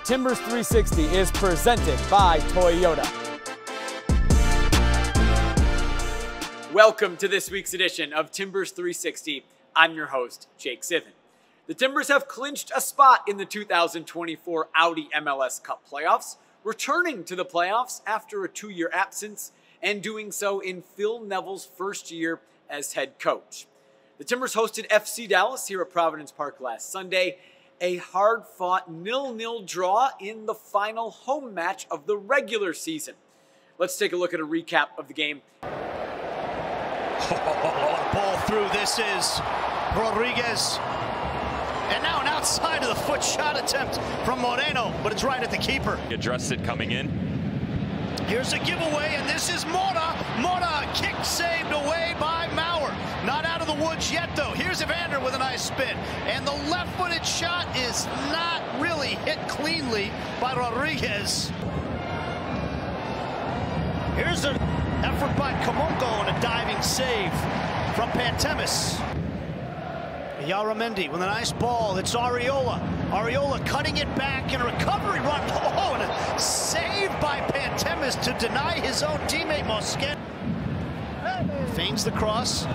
Timbers 360 is presented by Toyota. Welcome to this week's edition of Timbers 360. I'm your host, Jake Zivin. The Timbers have clinched a spot in the 2024 Audi MLS Cup playoffs, returning to the playoffs after a 2-year absence, and doing so in Phil Neville's first year as head coach. The Timbers hosted FC Dallas here at Providence Park last Sunday, a hard-fought 0-0 draw in the final home match of the regular season. Let's take a look at a recap of the game. What a ball through this is. Rodriguez. And now an outside of the foot shot attempt from Moreno, but it's right at the keeper. He addressed it coming in. Here's a giveaway, and this is Mora. Mora, kick saved away by Maurer. Not out of the woods yet, though. Here's Evander with a nice spin. And the left-footed shot is not really hit cleanly by Rodriguez. Here's an effort by Comungo and a diving save from Pantemis. Yaramendi with a nice ball. It's Arriola. Arriola cutting it back in a recovery run. Oh, and a save by Pantemis to deny his own teammate Mosquet. Feigns the cross.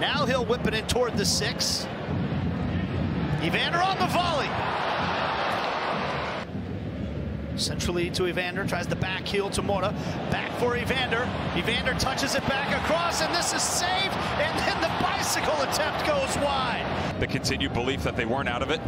Now he'll whip it in toward the 6. Evander on the volley. Centrally to Evander, tries the back heel to Mora. Back for Evander. Evander touches it back across, and this is saved. And then the bicycle attempt goes wide. The continued belief that they weren't out of it.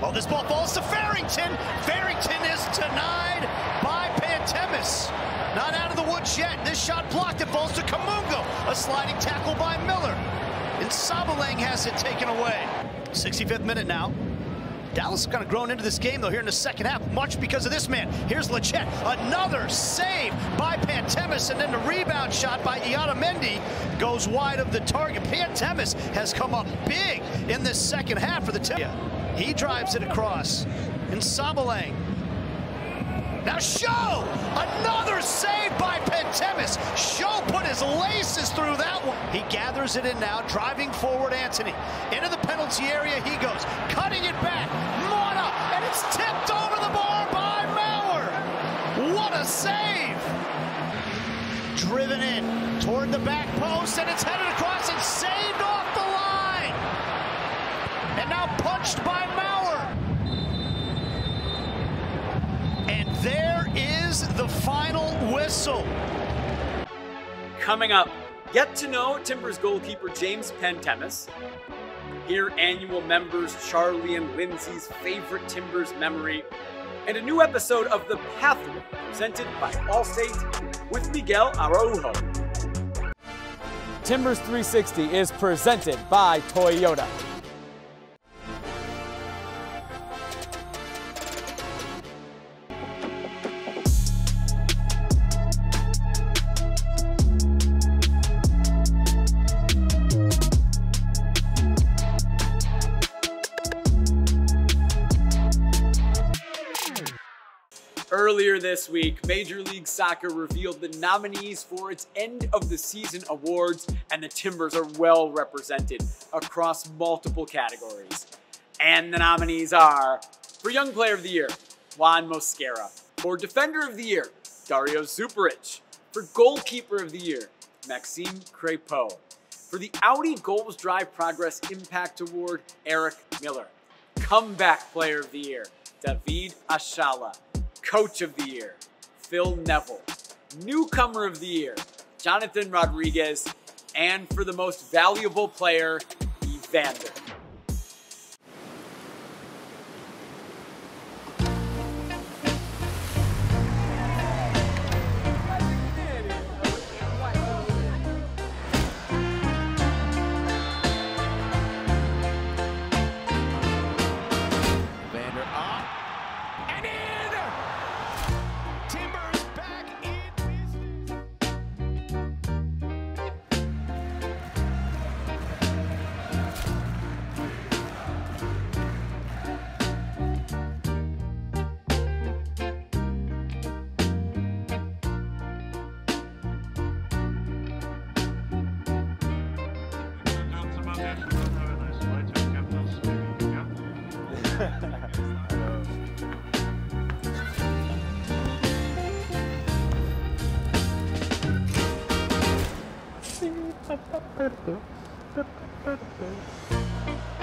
Oh, this ball falls to Farrington. Farrington is denied by Pantemis. Not out of the woods yet. This shot blocked. It falls to Comungo. A sliding tackle by Miller. And Sabalang has it taken away. 65th minute now. Dallas has kind of grown into this game, though, here in the second half, much because of this man. Here's Lachette, another save by Pantemis, and then the rebound shot by Yaramendi goes wide of the target. Pantemis has come up big in this second half for the Timbers. He drives it across, and Sabalang. Now Show, another save by Pantemis. Show put his laces through that one. He gathers it in now, driving forward Anthony. Into the penalty area he goes, cutting it back. Mona, and it's tipped over the bar by Maurer. What a save. Driven in toward the back post, and it's headed across and saved off the line. And now punched by Maurer. And there is the final whistle. Coming up, get to know Timbers goalkeeper James Pantemis. Hear annual members Charlie and Lindsay's favorite Timbers memory. And a new episode of The Pathway, presented by Allstate with Miguel Araujo. Timbers 360 is presented by Toyota. Earlier this week, Major League Soccer revealed the nominees for its end-of-the-season awards, and the Timbers are well represented across multiple categories. And the nominees are, for Young Player of the Year, Juan Mosquera; for Defender of the Year, Dario Zuparic; for Goalkeeper of the Year, Maxime Crépeau; for the Audi Goals Drive Progress Impact Award, Eric Miller; Comeback Player of the Year, David Ashala; Coach of the Year, Phil Neville; Newcomer of the Year, Jonathan Rodriguez; and for the Most Valuable Player, Evander.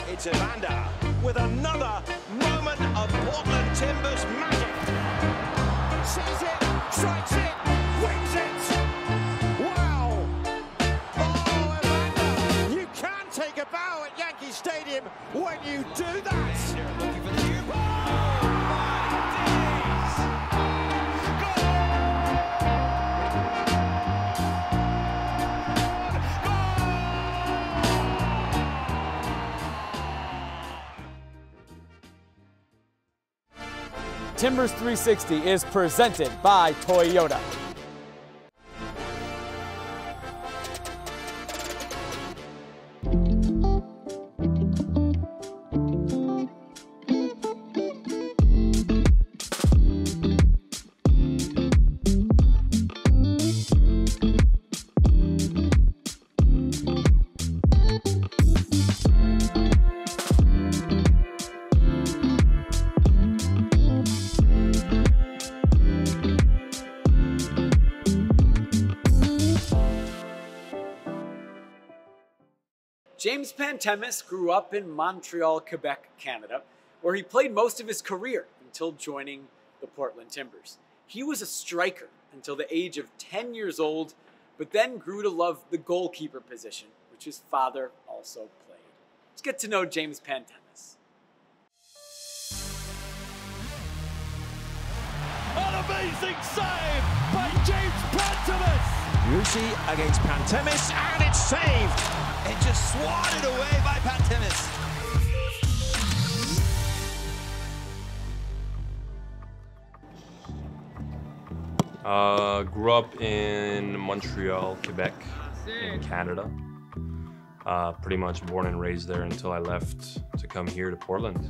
It's Evander with another moment of Portland Timbers magic. Sees it, strikes it, wins it. Wow! Oh, Evander, you can take a bow at Yankee Stadium when you do that. Looking for the cube. Oh, my days! Timbers 360 is presented by Toyota. James Pantemis grew up in Montreal, Quebec, Canada, where he played most of his career until joining the Portland Timbers. He was a striker until the age of 10 years old, but then grew to love the goalkeeper position, which his father also played. Let's get to know James Pantemis. An amazing save by James Pantemis! Rusi against Pantemis, and it's saved! It just swatted away by Pantemis. Grew up in Montreal, Quebec, in Canada. Pretty much born and raised there until I left to come here to Portland.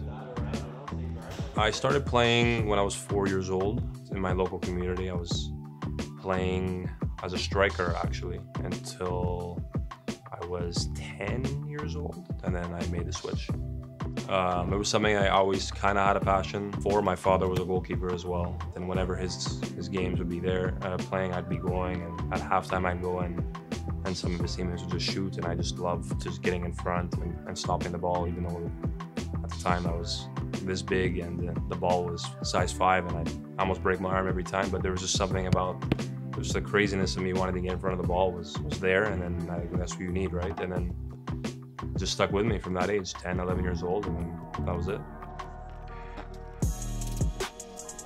I started playing when I was 4 years old in my local community. I was playing as a striker, actually, until I was 10 years old, and then I made the switch. It was something I always kind of had a passion for. My father was a goalkeeper as well, and whenever his games would be there playing, I'd be going, and at halftime I'd go in, and some of his teammates would just shoot, and I just loved just getting in front and stopping the ball, even though at the time I was this big and the ball was size 5, and I'd almost break my arm every time, but there was just something about just the craziness of me wanting to get in front of the ball was there, and then that's what you need, right? And then it just stuck with me from that age, 10, 11 years old, and then that was it.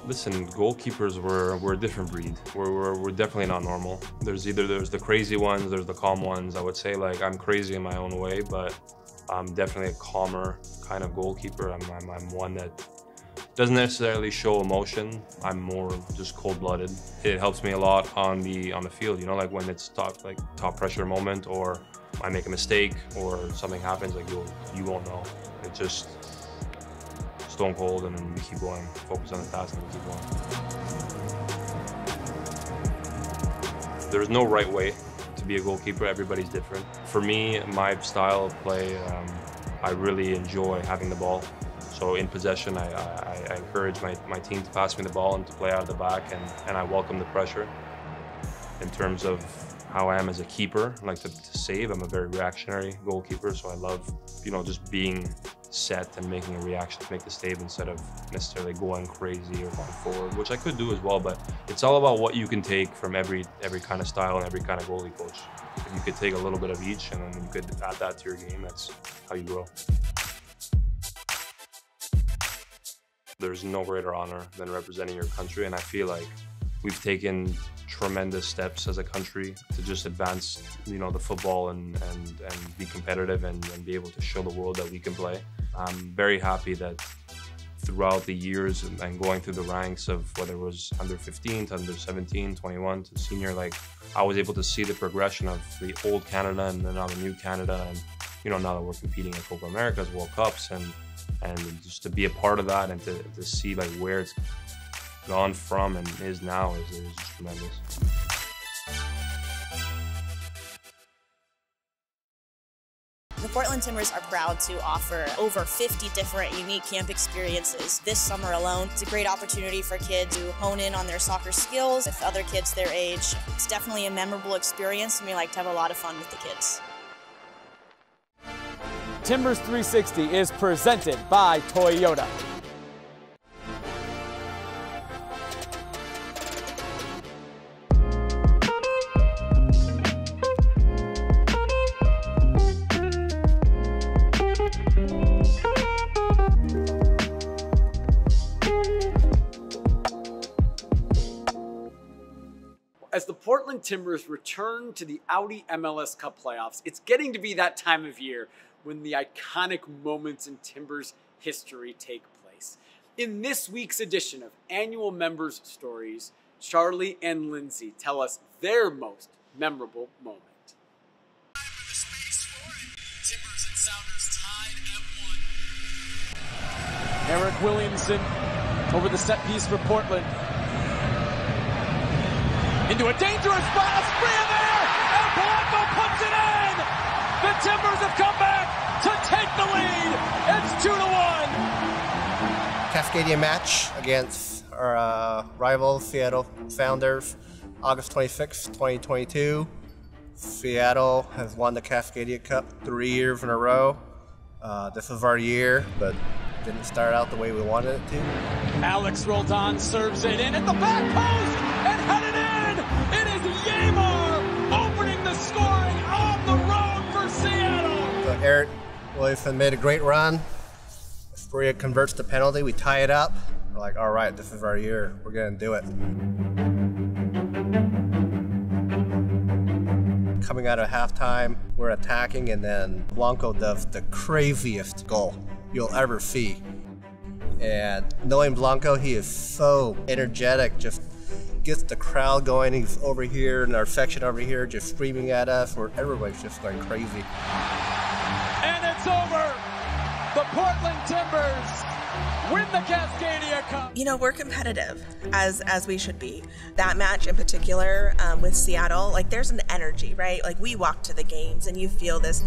Listen, goalkeepers were a different breed. We're definitely not normal. There's the crazy ones, there's the calm ones. I would say, like, I'm crazy in my own way, but I'm definitely a calmer kind of goalkeeper. I'm one that doesn't necessarily show emotion. I'm more just cold-blooded. It helps me a lot on the field, you know, like when it's top pressure moment, or I make a mistake or something happens, like you won't know. It's just stone cold, and then we keep going, focus on the task, and we keep going. There's no right way to be a goalkeeper. Everybody's different. For me, my style of play, I really enjoy having the ball. So in possession, I encourage my team to pass me the ball and to play out of the back, and I welcome the pressure. In terms of how I am as a keeper, I like to save. I'm a very reactionary goalkeeper, so I love, you know, just being set and making a reaction to make the save instead of necessarily going crazy or going forward, which I could do as well, but it's all about what you can take from every kind of style and every kind of goalie coach. If you could take a little bit of each and then you could add that to your game, that's how you grow. There's no greater honor than representing your country, and I feel like we've taken tremendous steps as a country to just advance, you know, the football and be competitive and be able to show the world that we can play. I'm very happy that throughout the years and going through the ranks of whether it was under 15 to under 17, 21 to senior, like I was able to see the progression of the old Canada and then now the new Canada, and you know, now that we're competing at Copa Americas, World Cups, and just to be a part of that and to see like where it's gone from and is now is just tremendous. The Portland Timbers are proud to offer over 50 different unique camp experiences this summer alone. It's a great opportunity for kids to hone in on their soccer skills with other kids their age. It's definitely a memorable experience, and we like to have a lot of fun with the kids. Timbers 360 is presented by Toyota. As the Portland Timbers return to the Audi MLS Cup playoffs, it's getting to be that time of year when the iconic moments in Timbers history take place. In this week's edition of Annual Members Stories, Charlie and Lindsay tell us their most memorable moment. Eric Williamson over the set piece for Portland. Into a dangerous spot, a spree there, and Blanco puts it in! The Timbers have come back to take the lead. It's 2-1. Cascadia match against our rival Seattle Sounders, August 26, 2022. Seattle has won the Cascadia Cup 3 years in a row. This is our year, but it didn't start out the way we wanted it to. Alex Roldan serves it in at the back post and headed in. It is Yamar opening the scoring on the road for Seattle. So Eric Williamson made a great run. Astoria converts the penalty. We tie it up. We're like, all right, this is our year. We're going to do it. Coming out of halftime, we're attacking, and then Blanco does the craziest goal you'll ever see. And knowing Blanco, he is so energetic, just gets the crowd going. He's over here in our section over here, just screaming at us, where everybody's just going crazy. And it's over. The Portland Timbers win the Cascadia Cup. You know, we're competitive, as we should be. That match in particular with Seattle, like there's an energy, right? Like we walk to the games and you feel this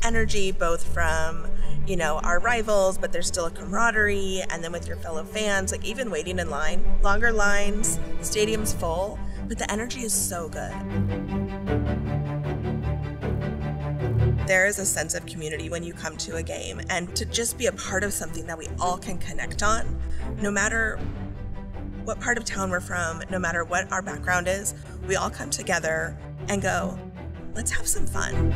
energy both from, you know, our rivals, but there's still a camaraderie, and then with your fellow fans, like even waiting in line, longer lines, the stadium's full, but the energy is so good. There is a sense of community when you come to a game, and to just be a part of something that we all can connect on, no matter what part of town we're from, no matter what our background is, we all come together and go, let's have some fun.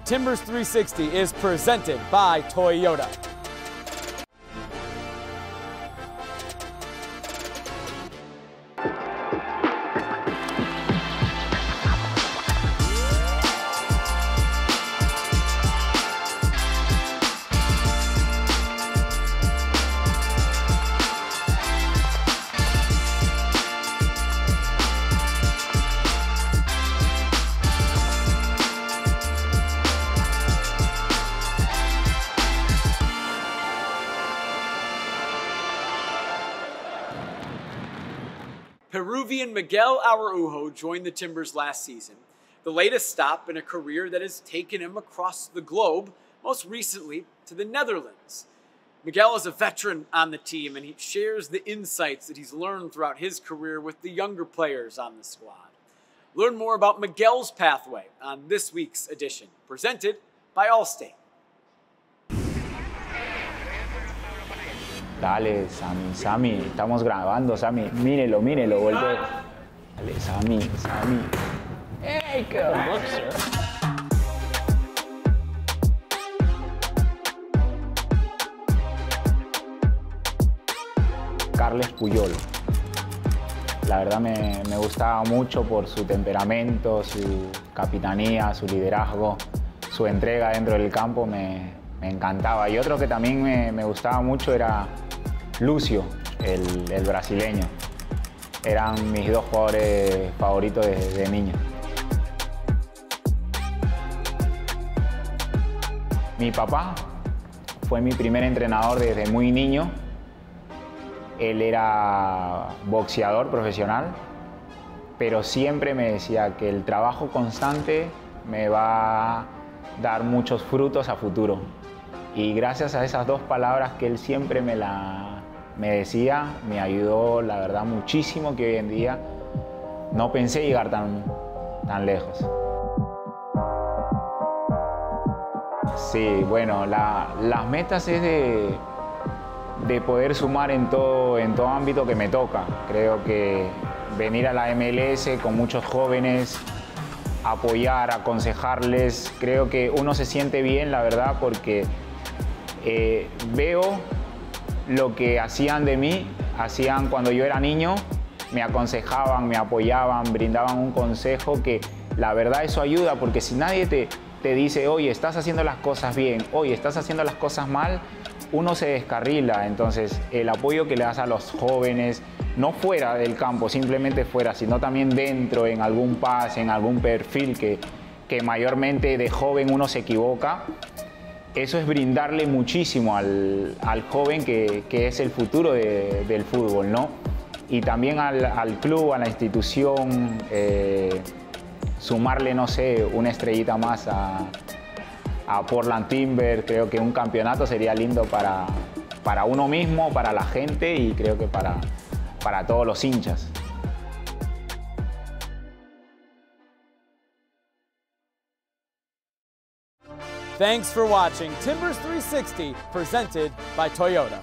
Timbers 360 is presented by Toyota. Peruvian Miguel Araujo joined the Timbers last season, the latest stop in a career that has taken him across the globe, most recently to the Netherlands. Miguel is a veteran on the team, and he shares the insights that he's learned throughout his career with the younger players on the squad. Learn more about Miguel's pathway on this week's edition, presented by Allstate. Dale, Sammy, Sammy, estamos grabando, Sammy. Mírelo, mírelo, vuelve. Dale, Sammy, Sammy. Hey, good look, sir. Carles Puyol. La verdad me gustaba mucho por su temperamento, su capitanía, su liderazgo, su entrega dentro del campo me encantaba. Y otro que también me gustaba mucho era Lucio, el brasileño. Eran mis dos jugadores favoritos de niño. Mi papá fue mi primer entrenador desde muy niño. Él era boxeador profesional, pero siempre me decía que el trabajo constante me va a dar muchos frutos a futuro. Y gracias a esas dos palabras que él siempre me me decía, me ayudó la verdad muchísimo, que hoy en día no pensé llegar tan lejos. Sí, bueno, las metas es de poder sumar en todo ámbito que me toca. Creo que venir a la MLS con muchos jóvenes, apoyar, aconsejarles, creo que uno se siente bien, la verdad, porque veo lo que hacían de mí, hacían cuando yo era niño, me aconsejaban, me apoyaban, brindaban un consejo que la verdad eso ayuda, porque si nadie te dice, oye, estás haciendo las cosas bien, oye, estás haciendo las cosas mal, uno se descarrila. Entonces, el apoyo que le das a los jóvenes, no fuera del campo, simplemente fuera, sino también dentro, en algún pase, en algún perfil que mayormente de joven uno se equivoca, eso es brindarle muchísimo al joven que es el futuro del fútbol, ¿no? Y también al club, a la institución, sumarle, no sé, una estrellita más a Portland Timbers. Creo que un campeonato sería lindo para uno mismo, para la gente y creo que para todos los hinchas. Thanks for watching Timbers 360, presented by Toyota.